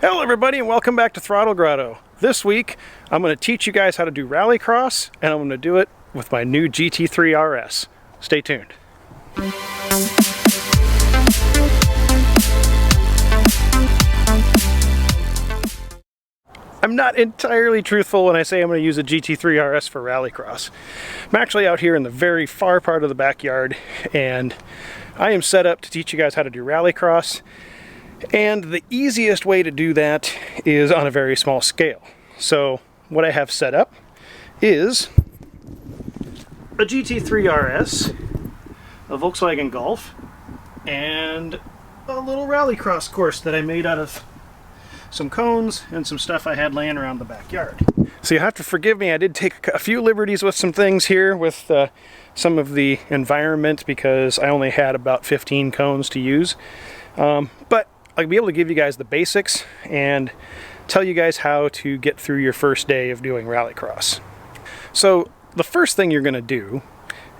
Hello everybody and welcome back to Throttle Grotto. This week I'm going to teach you guys how to do RallyCross, and I'm going to do it with my new GT3 RS. Stay tuned. I'm not entirely truthful when I say I'm going to use a GT3 RS for RallyCross. I'm actually out here in the very far part of the backyard, and I am set up to teach you guys how to do RallyCross. And the easiest way to do that is on a very small scale. So what I have set up is a GT3 RS, a Volkswagen Golf, and a little Rallycross course that I made out of some cones and some stuff I had laying around the backyard. So you have to forgive me, I did take a few liberties with some things here with some of the environment because I only had about 15 cones to use. But I'll be able to give you guys the basics and tell you guys how to get through your first day of doing Rallycross. So the first thing you're going to do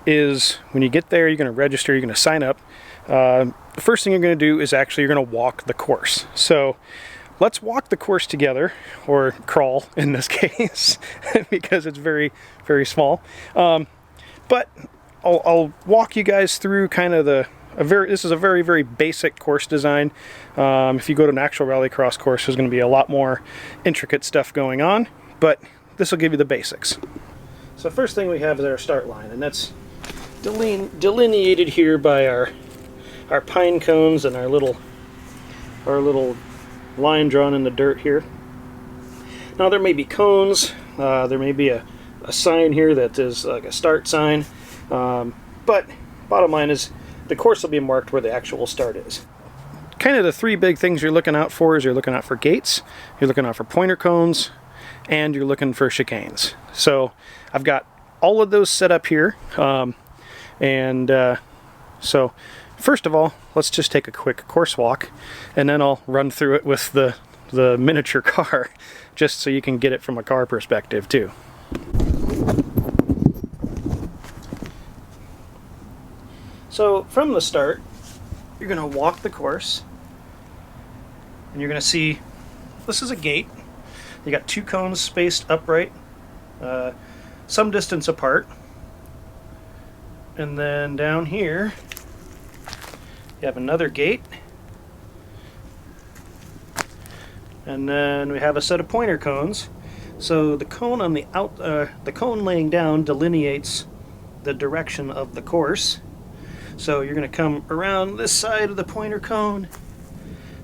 is when you get there, you're going to register, you're going to sign up. The first thing you're going to do is actually you're going to walk the course. So let's walk the course together, or crawl in this case, because it's very, very small. But I'll walk you guys through kind of this is a very, very basic course design. If you go to an actual Rallycross course, there's going to be a lot more intricate stuff going on, but this will give you the basics. So first thing we have is our start line, and that's delineated here by our pine cones and our little line drawn in the dirt here. Now there may be cones, there may be a sign here that is like a start sign, but bottom line is the course will be marked where the actual start is. Kind of the three big things you're looking out for is you're looking out for gates, you're looking out for pointer cones, and you're looking for chicanes. So I've got all of those set up here. So first of all, let's just take a quick course walk, and then I'll run through it with the miniature car, just so you can get it from a car perspective too. So from the start, you're going to walk the course, and you're going to see this is a gate. You got two cones spaced upright, some distance apart, and then down here you have another gate, and then we have a set of pointer cones. So the cone on the cone laying down delineates the direction of the course. So you're going to come around this side of the pointer cone,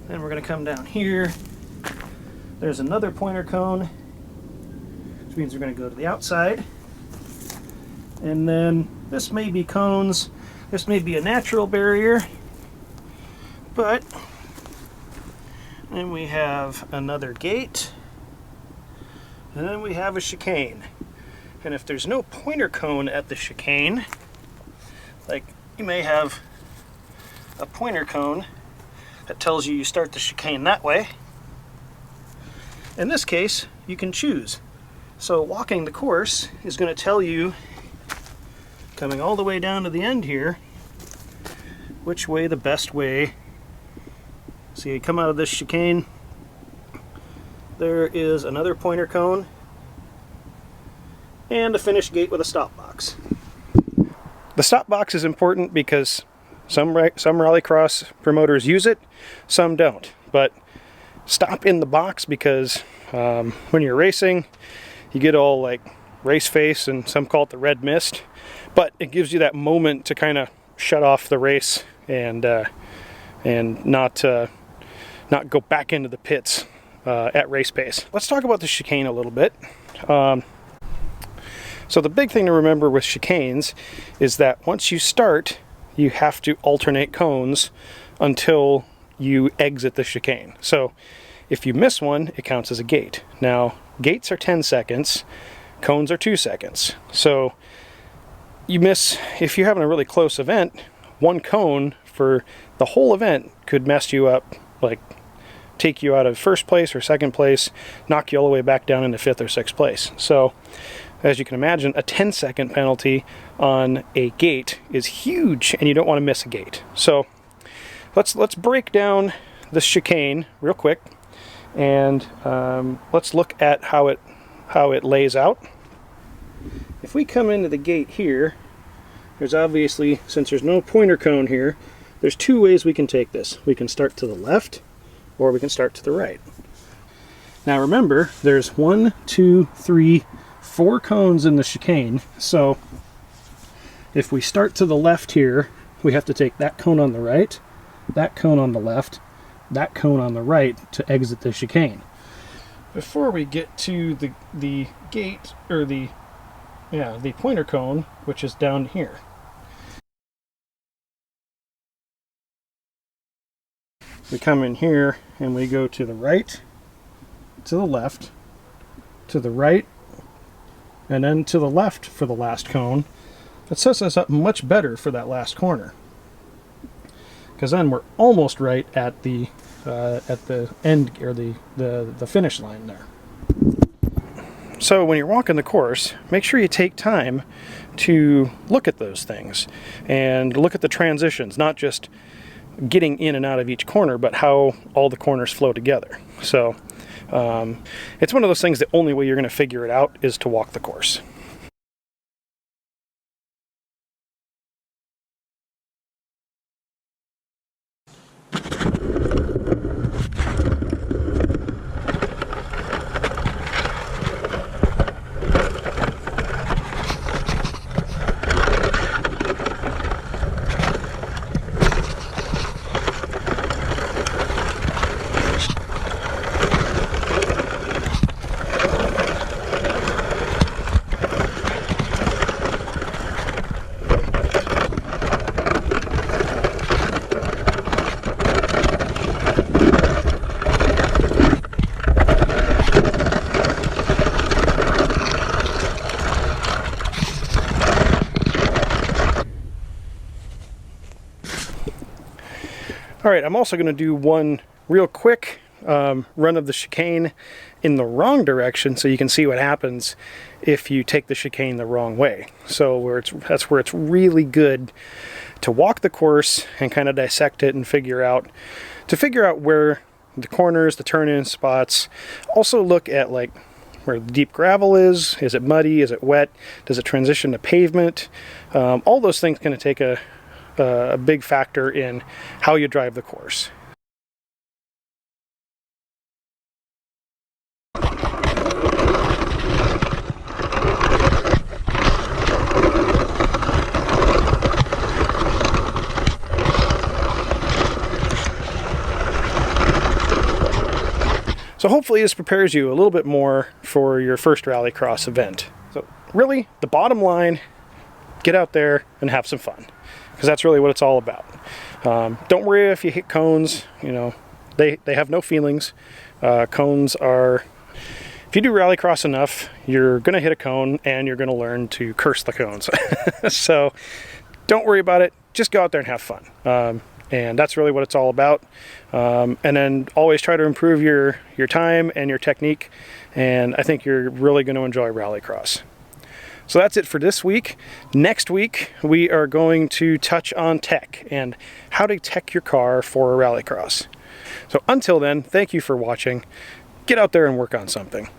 then we're going to come down here. There's another pointer cone, which means we're going to go to the outside. And then this may be cones, this may be a natural barrier, but then we have another gate, and then we have a chicane. And if there's no pointer cone at the chicane, like you may have a pointer cone that tells you start the chicane that way. In this case, you can choose. So walking the course is going to tell you, coming all the way down to the end here, which way the best way. So you come out of this chicane, there is another pointer cone and a finished gate with a stop box. The stop box is important because some Rallycross promoters use it, some don't. But stop in the box because when you're racing, you get all like race face, and some call it the red mist. But it gives you that moment to kind of shut off the race and not go back into the pits at race pace. Let's talk about the chicane a little bit. So the big thing to remember with chicanes is that once you start, you have to alternate cones until you exit the chicane. So if you miss one, it counts as a gate. Now, gates are 10 seconds, cones are 2 seconds. So you miss, if you're having a really close event, one cone for the whole event could mess you up, like take you out of first place or second place, knock you all the way back down into 5th or 6th place. So as you can imagine, a 10-second penalty on a gate is huge, and you don't want to miss a gate. So let's break down this chicane real quick, and let's look at how it lays out. If we come into the gate here, there's obviously, since there's no pointer cone here, there's two ways we can take this. We can start to the left, or we can start to the right. Now remember, there's 1, 2, 3, 4 cones in the chicane, so if we start to the left here, we have to take that cone on the right, that cone on the left, that cone on the right to exit the chicane. Before we get to the gate, or the pointer cone, which is down here. We come in here and we go to the right, to the left, to the right, and then to the left for the last cone. That sets us up much better for that last corner, because then we're almost right at the end, or the finish line there. So when you're walking the course, make sure you take time to look at those things and look at the transitions, not just getting in and out of each corner, but how all the corners flow together. So it's one of those things, the only way you're going to figure it out is to walk the course. All right, I'm also going to do one real quick run of the chicane in the wrong direction, so you can see what happens if you take the chicane the wrong way. So that's where it's really good to walk the course and kind of dissect it and figure out where the corners, the turn-in spots. Also look at like where the deep gravel is. Is it muddy? Is it wet? Does it transition to pavement? All those things going to take a big factor in how you drive the course. So hopefully this prepares you a little bit more for your first RallyCross event. So really, the bottom line, get out there and have some fun, because that's really what it's all about. Don't worry if you hit cones. You know, they have no feelings. Cones are, if you do RallyCross enough, you're gonna hit a cone and you're gonna learn to curse the cones. So don't worry about it, just go out there and have fun. And that's really what it's all about. And then always try to improve your time and your technique, and I think you're really going to enjoy RallyCross. So that's it for this week. Next week, we are going to touch on tech and how to tech your car for a RallyCross. So until then, thank you for watching. Get out there and work on something.